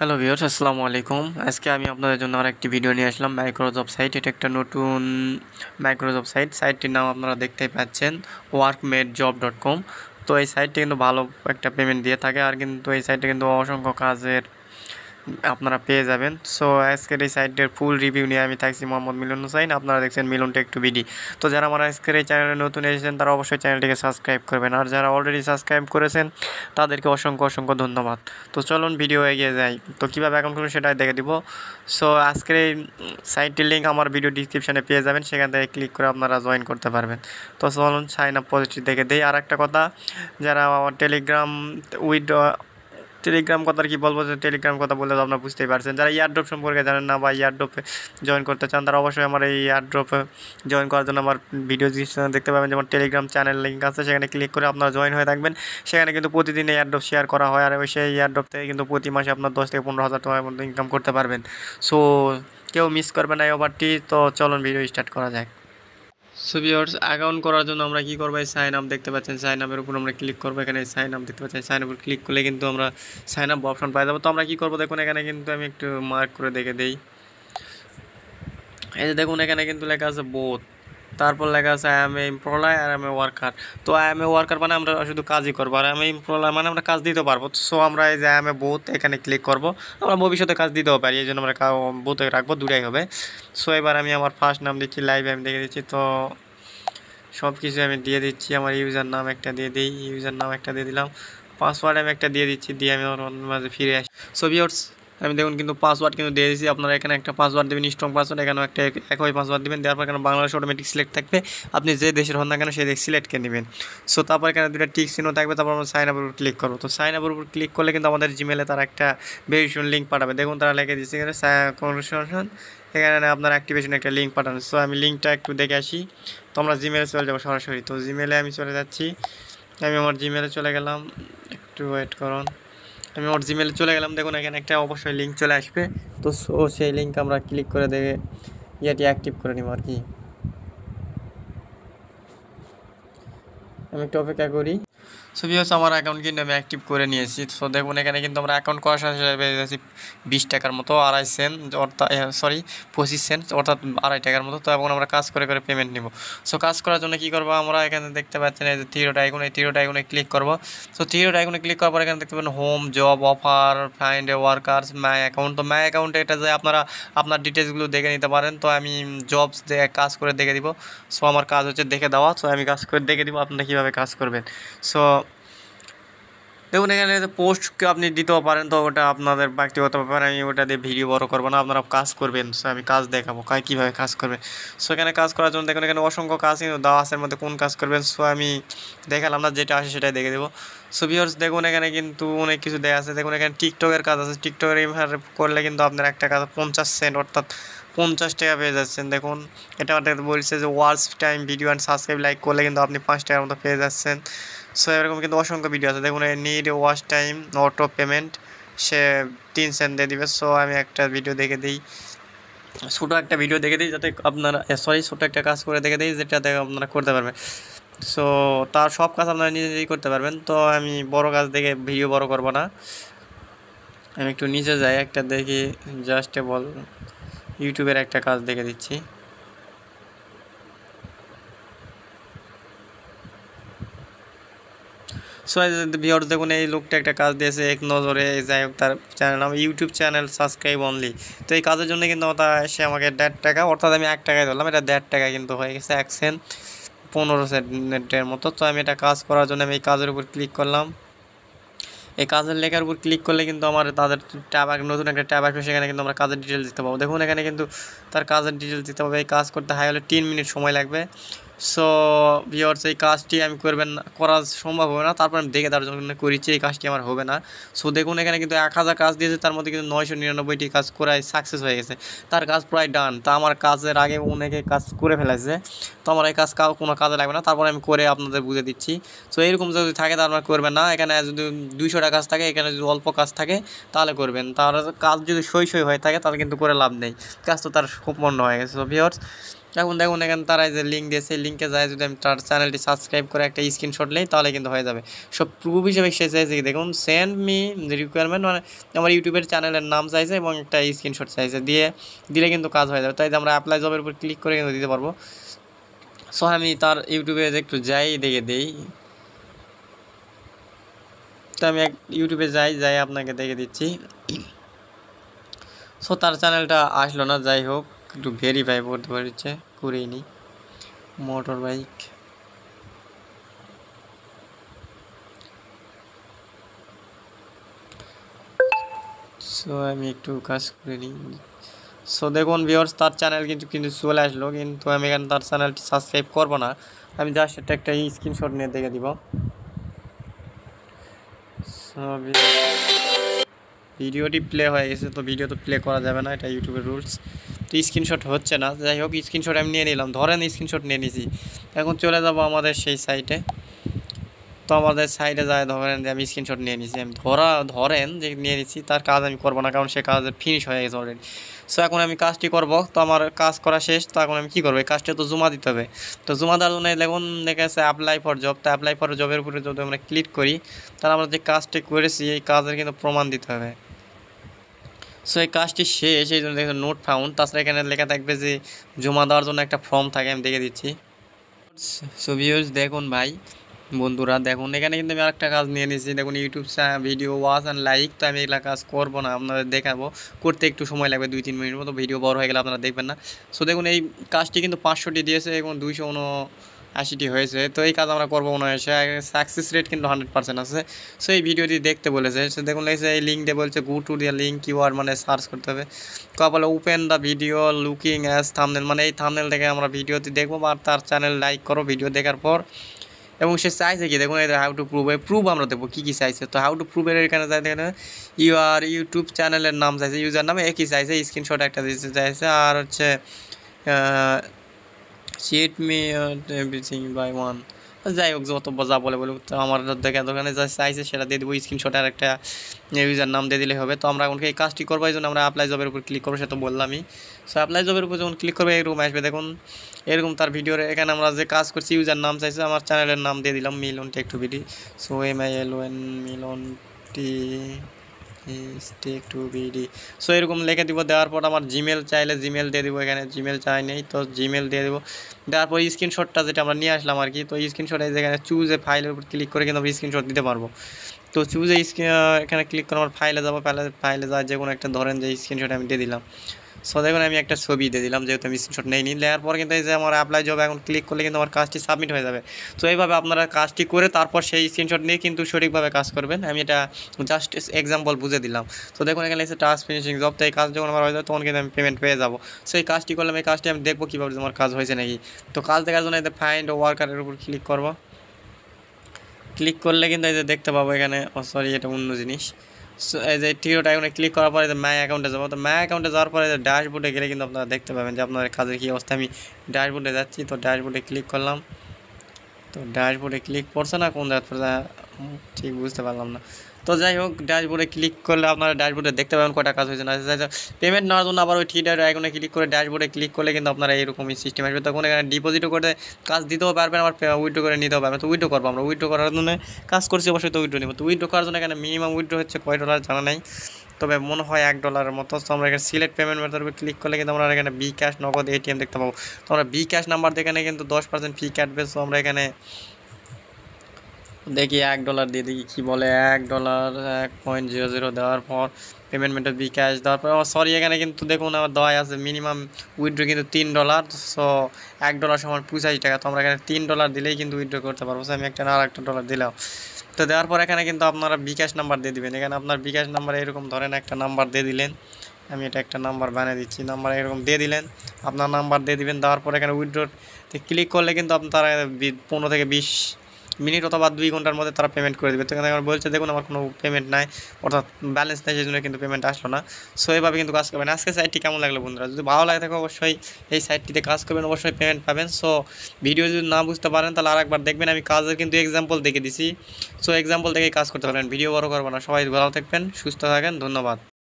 Hello viewers, আসসালামু আলাইকুম। আজকে আমি আপনাদের জন্য আরেকটি ভিডিও নিয়ে আসলাম মাইক্রোজব সাইট। এটা একটা নতুন মাইক্রোজব সাইট। সাইটটির নাম আপনারা দেখতেই পাচ্ছেন, workmedjob.com। তো এই সাইটটি কিন্তু ভালো একটা পেমেন্ট দিয়ে থাকে, আর কিন্তু এই সাইটে কিন্তু অসংখ্য কাজের আপনারা পেয়ে যাবেন। সো আজকের এই সাইটের ফুল রিভিউ নিয়ে আমি থাকছি মোহাম্মদ মিলন হোসাইন। আপনারা দেখছেন মিলন টেক টু বিডি। তো যারা আমার আজকের এই চ্যানেলে নতুন এসেছেন তারা অবশ্যই চ্যানেলটিকে সাবস্ক্রাইব করবেন, আর যারা অলরেডি সাবস্ক্রাইব করেছেন তাদেরকে অসংখ্য ধন্যবাদ। তো চলুন ভিডিও এগিয়ে যাই। তো কীভাবে অ্যাকাউন্ট করুন সেটাই দেখে দিব। সো আজকের এই সাইটটির লিঙ্ক আমার ভিডিও ডিসক্রিপশানে পেয়ে যাবেন, সেখান থেকে ক্লিক করে আপনারা জয়েন করতে পারবেন। তো চলুন সাইন আপ পজিটিভ দেখে দিই। আর একটা কথা, যারা আমার টেলিগ্রাম কথা কি বলবো, যে টেলিগ্রাম কথা বললে তো আপনারা বুঝতেই পারছেন। যারা ইয়ারড্রপ সম্পর্কে জানেন না বা ইয়ারড্রপে জয়েন করতে চান, তারা অবশ্যই আমার এই ইয়ারড্রপে জয়েন করার জন্য আমার ভিডিও ডিসক্রিপশনে দেখতে পাবেন যেমন টেলিগ্রাম চ্যানেল লিঙ্ক আছে, সেখানে ক্লিক করে আপনারা জয়েন হয়ে থাকবেন। সেখানে কিন্তু প্রতিদিন ইয়ারড্রপ শেয়ার করা হয়, আর সেই ইয়ারড্রপ থেকে কিন্তু প্রতি মাসে আপনার 10 থেকে 15 হাজার টাকার মতো ইনকাম করতে পারবেন। সো কেউ মিস করবে না এই অফারটি। তো চলুন ভিডিও স্টার্ট করা যাক। সো ভিউয়ার্স, অ্যাকাউন্ট করার জন্য আমরা কী করবো, এই সাইন আপ দেখতে পাচ্ছেন, সাইন আপের উপর আমরা ক্লিক করবো। এখানে সাইন আপ দেখতে পাচ্ছেন, সাইন আপের ক্লিক করলে কিন্তু আমরা সাইন আপ অপশন পাই যাবো। তো আমরা কী করবো দেখুন, এখানে কিন্তু আমি একটু মার্ক করে দেখে দিই। এই যে দেখুন, এখানে কিন্তু লেখা আছে বোথ, তারপর লেখা আছে আই এম এ এমপ্লয় আর আই এম এ ওয়ার্কার। তো আই এম এ ওয়ার্কার মানে আমরা শুধু কাজই করবো, আর আই এম এ এমপ্লয় মানে আমরা কাজ দিতে পারবো। সো আমরা এই যে আই এম এ বোথ এখানে ক্লিক করবো। আমরা ভবিষ্যতে কাজ দিতেও পারি, এই জন্য আমরা বোথে রাখবো, দুটাই হবে। সো এবার আমি আমার ফার্স্ট নাম দিচ্ছি, লাইভে আমি দেখে দিচ্ছি। তো সব কিছু আমি দিয়ে দিচ্ছি। আমার ইউজার নাম একটা দিয়ে দিই, ইউজার নাম একটা দিয়ে দিলাম, পাসওয়ার্ড আমি একটা দিয়ে দিচ্ছি, দিয়ে আমি আমার মাঝে ফিরে আসি। সো ভিউয়ার্স, আমি দেখুন কিন্তু পাসওয়ার্ড কিন্তু দিয়ে দিচ্ছি। আপনারা এখানে একটা পাসওয়ার্ড দেবেন, স্ট্রং পাসওয়ার্ড, এখানেও একটা একই পাসওয়ার্ড দেবেন। দেওয়ার পর এখানে বাংলাদেশ অটোমেটিক সিলেক্ট থাকবে, আপনি যে দেশের হন না কেন সেই দেশ সিলেক্ট করে নেবেন। সো তারপর এখানে দুটো টিক চিহ্ন থাকবে, তারপর আমরা সাইন আপের উপর ক্লিক করবো। তো সাইন আপের উপর ক্লিক করলে কিন্তু আমাদের জিমেলে তারা একটা ভেরিফিকেশন লিঙ্ক পাঠাবে। দেখুন তারা লিখে দিচ্ছে এখানে কনভারসেশন, এখানে আপনার অ্যাক্টিভেশন একটা লিঙ্ক পাঠানো। সো আমি লিঙ্কটা একটু দেখে আসি। তো আমরা জিমেলে চলে যাবো সরাসরি। তো জিমেলে আমি চলে যাচ্ছি, আমি আমার জিমেলে চলে গেলাম, একটু ওয়েট করুন। আমি আমার জিমেলে চলে গেলাম, দেখুন এখানে একটা অবশ্যই লিঙ্ক চলে আসবে। তো সেই লিঙ্ক আমরা ক্লিক করে দেখে ইয়েটি অ্যাক্টিভ করে নিব আর কি। আমি একটু অপেক্ষা করি। সো ভিউয়ার্স, আমার অ্যাকাউন্ট কিন্তু আমি অ্যাক্টিভ করে নিয়েছি। সো দেখুন এখানে কিন্তু আমরা অ্যাকাউন্ট করার সাথে সাথে পেয়ে যাচ্ছি 20 টাকার মতো, 2.5 সেন্ট, অর্থাৎ 25 সেন্ট, অর্থাৎ 2.5 টাকার মতো। তো এখন আমরা কাজ করে করে পেমেন্ট নিব। সো কাজ করার জন্য কী করবো, আমরা এখানে দেখতে পাচ্ছেন এই যে থ্রিডট আইকন, এই থ্রিডট আইকনে ক্লিক করবো। সো থ্রিডট আইকনে ক্লিক করার পর এখানে দেখতে পাবেন home, job, offer, find a workers, my account. তো মাই অ্যাকাউন্টে এটা যে আপনারা আপনার ডিটেলসগুলো দেখে নিতে পারেন। তো আমি জবস কাজ করে দেখে দিব। সো আমার কাজ হচ্ছে দেখে দেওয়া। সো আমি কাজ করে দেখে দিব আপনারা কীভাবে কাজ করবেন। সো দেখুন এখানে পোস্টকে আপনি দিতেও পারেন, তো ওটা আপনাদের ব্যক্তিগত ব্যাপার, আমি ওটা দিয়ে ভিডিও বড় করবো না, আপনারা কাজ করবেন। সো আমি কাজ দেখাবো কীভাবে কাজ করবেন। সো এখানে কাজ করার জন্য দেখুন এখানে অসংখ্য কাজ কিন্তু দেওয়া আছে, এর মধ্যে কোন কাজ করবেন। সো আমি দেখালাম না, যেটা আসে সেটাই দেখে দেবো। সো ভিউয়ার্স, দেখুন এখানে কিন্তু অনেক কিছু দেওয়া আছে। দেখুন এখানে টিকটকের কাজ আছে, টিকটকের করলে কিন্তু আপনার একটা কাজ 50 সেন্ট, অর্থাৎ 50 টাকা পেয়ে যাচ্ছেন। দেখুন এটা বলছে যে watch time video and subscribe like করলে কিন্তু আপনি 5 টাকার মতো পেয়ে যাচ্ছেন। সো এরকম কিন্তু অসংখ্য ভিডিও আছে। দেখুন need watch time auto payment, সে 3 সেন্ট দিয়ে দিবে। সো আমি একটা ভিডিও দেখে দিই, ছোটো একটা ভিডিও দেখে দিই, যাতে আপনারা ছোটো একটা কাজ করে দেখে দিই, যেটাতে আপনারা করতে পারবেন। সো তার সব কাজ আপনারা নিজে নিজেই করতে পারবেন। তো আমি বড় কাজ দেখে ভিডিও বড় করব না, আমি একটু নিচে যাই, একটা দেখি জাস্ট ইউটিউবের একটা কাজ দেখে দিচ্ছি। সো ভিউয়ার্স, দেখুন এই লোকটা একটা কাজ দিয়েছে এক নজরে, যাই হোক তার চ্যানেল নাম ইউটিউব চ্যানেল সাবস্ক্রাইব অনলি। তো এই কাজের জন্য কিন্তু সে আমাকে 1.5 টাকা, অর্থাৎ আমি 1 টাকায় ধরলাম, এটা 1.5 টাকা কিন্তু হয়ে গেছে 1 সেন্ট 15 সেন্টের মতো। তো আমি এটা কাজ করার জন্য আমি এই কাজের উপর ক্লিক করলাম। এই কাজের লেখার উপর ক্লিক করলে কিন্তু আমার তাদের ট্যাব, নতুন একটা ট্যাব আসবে, সেখানে কিন্তু আমরা কাজের ডিটেলস দিতে পাবো। দেখুন এখানে কিন্তু তার কাজের ডিটেলস দিতে হবে। এই কাজ করতে হাই হলে 3 মিনিট সময় লাগবে। সো ভিউয়ার্স, এই কাজটি আমি করা সম্ভব হবে না, তারপর আমি দেখে তার জন্য করেছি, এই কাজটি আমার হবে না। সো দেখুন এখানে কিন্তু 1000 কাজ দিয়েছে, তার মধ্যে কিন্তু 999টি কাজ করাই সাকসেস হয়ে গেছে, তার কাজ প্রায় ডান। তা আমার কাজের আগে অনেকে কাজ করে ফেলেছে, তো আমার এই কাজ কোনো কাজে লাগবে না, তারপর আমি করে আপনাদের বুঝে দিচ্ছি। সো এরকম যদি থাকে তাহলে আপনারা করবেন না। এখানে যদি 200টা কাজ থাকে, এখানে যদি অল্প কাজ থাকে তাহলে করবেন। তাহলে কাজ যদি সই হয়ে থাকে তাহলে কিন্তু করে লাভ নেই, কাজ তো তার সম্পন্ন হয়ে গেছে। সো ভিউয়ার্স, এখন দেখুন এখানে তারা যে লিঙ্ক দিয়েছে লিঙ্কে যায় যদি আমি তার চ্যানেলটি সাবস্ক্রাইব করে একটা স্ক্রিনশট নিই তাহলে কিন্তু হয়ে যাবে। সব প্রুফ হিসেবে সে চাইছে কি দেখুন সেন্ড মি রিকোয়ারমেন্ট মানে আমার ইউটিউবের চ্যানেলের নাম চাইছে এবং একটা স্ক্রিনশট চাইছে দিলে কিন্তু কাজ হয়ে যাবে। তাই আমরা অ্যাপ্লাই জবের উপর ক্লিক করে কিন্তু দিতে পারবো। সো আমি তার ইউটিউবে একটু যাই দেখে দিই। তো আমি ইউটিউবে যাই আপনাকে দেখে দিচ্ছি। সো তার চ্যানেলটা আসলো না, যাই হোক একটু ভেরিফাই করতে পারছে করেই নি। মোটর বাইক সো আমি একটু কাজ করে নিই। সো দেখুন ভিউয়ার্স তার চ্যানেল কিন্তু চলে আসলো, কিন্তু আমি এখানে তার চ্যানেলটি সাবস্ক্রাইব করবো না। আমি জাস্ট একটা স্ক্রিনশট নিয়ে দেখে দিব। সো ভিডিওটি প্লে হয়ে গেছে, তো ভিডিও তো প্লে করা যাবে না, এটা ইউটিউবের রুলস। তো স্ক্রিনশট হচ্ছে না, যাই হোক স্ক্রিনশট আমি নিয়ে নিলাম, ধরেন স্ক্রিনশট নিয়ে নিয়েছি। এখন চলে যাব আমাদের সেই সাইটে। তো আমাদের সাইডে যায় ধরেন যে আমি স্ক্রিনশট নিয়ে নিয়েছি, আমি ধরেন যে নিয়ে নিচ্ছি, তার কাজ আমি করবো না কারণ সে কাজ ফিনিশ হয়ে গেছে অলরেডি। সো এখন আমি কাজটি করব, তো আমার কাজ করা শেষ। তো এখন আমি কী করবো, এই কাজটা তো জমা দিতে হবে। তো জমা দেওয়ার জন্য দেখুন দেখা যাচ্ছে অ্যাপ্লাই ফর জব। তো অ্যাপ্লাই ফর জবের উপরে যদি আমরা ক্লিক করি তাহলে আমরা যে কাজটি করেছি এই কাজের কিন্তু প্রমাণ দিতে হবে। সো এই কাজটি শেষ, এই জন্য দেখুন নোট ফাউন্ড। তাছাড়া এখানে লেখা থাকবে যে জমা দেওয়ার জন্য একটা ফর্ম থাকে, আমি দেখে দিচ্ছি। সো ভিউয়ার্স দেখুন ভাই বন্ধুরা দেখুন এখানে কিন্তু আমি আরেকটা কাজ নিয়ে নিয়েছি। দেখুন YouTube video watch and like. তো আমি এগুলা কাজ করবো না, আপনাদের দেখাবো, করতে একটু সময় লাগবে 2-3 মিনিটের মতো, ভিডিও বড় হয়ে গেলে আপনারা দেখবেন না। সো দেখুন এই কাজটি কিন্তু 500টি দিয়েছে এবং 279টি হয়েছে। তো এই কাজ আমরা করবো মনে হয়, সাকসেস রেট কিন্তু 100% আছে। সো এই ভিডিওটি দেখতে বলেছে। সো দেখুন লেগেছে এই লিঙ্ক দিয়ে বলছে গো টু দিয়া লিঙ্ক কিওয়ার্ড মানে সার্চ করতে হবে। তো বলে open the video looking as thumbnail, মানে এই থাম্বনেল থেকে আমরা ভিডিওটি দেখবো আর তার চ্যানেল লাইক করো ভিডিও দেখার পর। এবং সে চাইছে কি দেখুন এই হাউ টু প্রুভ, এই প্রুভ আমরা দেবো কী কী চাইছে। তো হাউ টু প্রুভের এখানে চাই দেখেন ইউটিউব চ্যানেলের নাম চাইছে, ইউজার নামে একই চাইছে, স্ক্রিনশট একটা দিতে চাইছে, আর হচ্ছে cheat me everything by one. যাই হোক যত যা বলে বলুক, তো আমার দোকানে যা চাইছে সেটা দিয়ে দেবো, স্ক্রিনশট আর একটা ইউজার নাম দিয়ে দিলে হবে। তো আমরা এখন এই কাজটি করবো, এই জন্য আমরা অ্যাপ্লাই জবের উপর ক্লিক করবো, সে তো বললামই। সো অ্যাপ্লাই জবের উপর যখন ক্লিক করবো এরকম আসবে, দেখুন এরকম তার ভিডিওর এখানে আমরা যে কাজ করছি ইউজার নাম চাইছে, আমার চ্যানেলের নাম দিয়ে দিলাম Milon tech two BD. So MILON Milon tech two BD. So এরকম লিখে দিব, দেওয়ার পর আমার জিমেল চাইলে জিমেল দিয়ে দিব, এখানে জিমেল চাই নেই তো জিমেল দিয়ে দেবো। দেওয়ার পর স্ক্রিনশটটা যেটা আমরা নিয়ে আসলাম আর কি, তো স্ক্রিনশটে যেখানে চুজ এ ফাইলের উপর ক্লিক করে কিন্তু আমরা স্ক্রিনশট দিতে পারবো। তো চুজ এখানে ক্লিক করে আমার ফাইলে যাবো, ফাইলে যাওয়ার যে কোনো একটা ধরেন যে স্ক্রিনশট আমি দিয়ে দিলাম। সো দেখুন আমি একটা ছবি দিয়ে দিলাম, যেহেতু আমি স্ক্রিনশট নেইনি। নেওয়ার পর কিন্তু এই যে আমার অ্যাপ্লাই জব এখন ক্লিক করলে কিন্তু আমার কাজটি সাবমিট হয়ে যাবে। তো এইভাবে আপনারা কাজটি করে তারপর সেই স্ক্রিনশট নিয়ে কিন্তু সঠিকভাবে কাজ করবেন। আমি এটা জাস্ট এক্সাম্পল বুঝে দিলাম। তো দেখুন এখানে এসে টাস্ক ফিনিশিং জব, তো এই কাজ যখন আমার হয়ে যাবে তখন কিন্তু আমি পেমেন্ট পেয়ে যাবো। সো এই কাজটি করলাম, এই কাজটি আমি দেখবো কীভাবে আমার কাজ হয়েছে নাকি। তো কাজ দেখার জন্য এতে ফাইন্ড ওয়ার্কারের উপর ক্লিক করবো। ক্লিক করলে কিন্তু এই যে দেখতে পাবো এখানে, সরি এটা অন্য জিনিস। সো এই যে টিওটা এখানে ক্লিক করার পরে মাই অ্যাকাউন্টে যাবো। তো মাই অ্যাকাউন্টে যাওয়ার পরে ড্যাশবোর্ডে গেলে কিন্তু আপনারা দেখতে পাবেন যে আপনার কাজের কী অবস্থা। আমি ড্যাশবোর্ডে যাচ্ছি, তো ড্যাশবোর্ডে ক্লিক করলাম। তো ড্যাশবোর্ডে ক্লিক করছে না কোন জায়গা ঠিক বুঝতে পারলাম না। তো যাই হোক ড্যাশবোর্ডে ক্লিক করলে আপনারা ড্যাশবোর্ডে দেখতে পাবেন কয়টা কাজ হয়েছে না। পেমেন্ট নেওয়ার জন্য আবার ওই থ্রিডার আইকনে ক্লিক করে ড্যাশবোর্ডে ক্লিক করলে কিন্তু আপনারা এরকমই সিস্টেম আসবে। তখন এখানে ডিপোজিটও করে কাজ দিতেও পারবেন, আবার উইথড্র করে নিতেও পারবেন। তো উইথড্র করবো আমরা, উইথড্র করার জন্য কাজ করছি অবশ্যই, তো উইথড্র নেবো। তো উইথড্র করার জন্য এখানে মিনিমাম উইথড্র হচ্ছে কয় ডলার জানা নাই, তবে মনে হয় $1 মতো। তো আমরা এখানে সিলেক্ট পেমেন্ট মেথড উপর ক্লিক করলে কিন্তু আমরা এখানে বি ক্যাশ নগদ ATM দেখতে পাবো। তো আমরা বি ক্যাশ নাম্বার দিয়ে এখানে কিন্তু 10% ফি কাটবে। সো আমরা এখানে দেখি $1 দিয়ে দেখি কী বলে। $1.00 দেওয়ার পর পেমেন্ট মেথড বি ক্যাশ দেওয়ার পর সরি এখানে কিন্তু দেখুন আমার দেওয়া আছে মিনিমাম উইথড্র কিন্তু $3। সো $1 সমান 85 টাকা। তো আমরা এখানে $3 দিলেই কিন্তু উইথড্র করতে পারবো। সো আমি একটা আর একটা ডলার দিলাম। তো দেওয়ার পর এখানে কিন্তু আপনারা বিকাশ নাম্বার দিয়ে দিবেন। এখানে আপনার বিকাশ নাম্বার এরকম ধরেন একটা নাম্বার দিয়ে দিলেন, আমি এটা একটা নাম্বার বানিয়ে দিচ্ছি, নাম্বার এরকম দিয়ে দিলেন, আপনার নাম্বার দিয়ে দিবেন। দেওয়ার পর এখানে উইথড্রতে ক্লিক করলে কিন্তু তারা 15 থেকে 20 মিনিট অথবা 2 ঘন্টার মধ্যে তারা পেমেন্ট করে দেবে। তো এখানে আমার বলছে দেখুন আমার কোনো পেমেন্ট নাই, অর্থাৎ ব্যালেন্স নেই, সেই জন্য কিন্তু পেমেন্ট আসলো না। সো এইভাবে কিন্তু কাজ করবেন। আজকে সাইটটি কেমন লাগলো বন্ধুরা, যদি ভালো লাগে থাকে অবশ্যই এই সাইটটিতে কাজ করবেন, অবশ্যই পেমেন্ট পাবেন। সো ভিডিও যদি না বুঝতে পারেন তাহলে আরেকবার দেখবেন, আমি কাজের কিন্তু এক্সাম্পল দেখে দিছি। সো এক্সাম্পল দেখে কাজ করতে পারেন, ভিডিও বড় করবো না। সবাই ভালো থাকবেন, সুস্থ থাকেন, ধন্যবাদ।